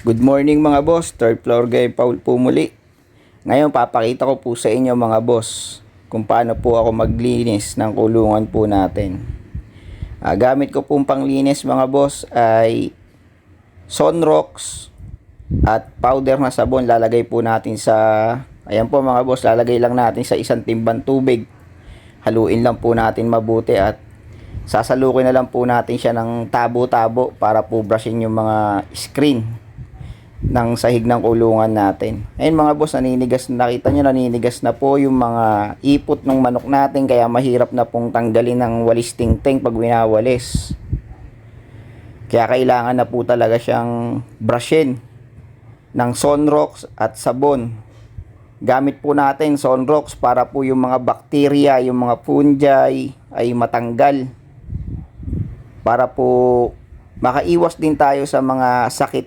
Good morning mga boss, third floor guy Paul po muli. Ngayon papakita ko po sa inyo mga boss kung paano po ako maglinis ng kulungan po natin. Gamit ko pong panglinis mga boss ay Sunrox at powder na sabon. Lalagay po natin sa, ayan po mga boss, lalagay lang natin sa isang timbang tubig. Haluin lang po natin mabuti at sasalukin na lang po natin siya ng tabo-tabo para po brushin yung mga screen ng sahig ng kulungan natin. Ayun mga boss, naninigas, nakita nyo naninigas na po yung mga ipot ng manok natin, kaya mahirap na pong tanggalin ng walis tingting pag winawalis. Kaya kailangan na po talaga siyang brushin ng Sunrox at sabon. Gamit po natin Sunrox para po yung mga bakterya, yung mga fungi ay matanggal, para po makaiwas din tayo sa mga sakit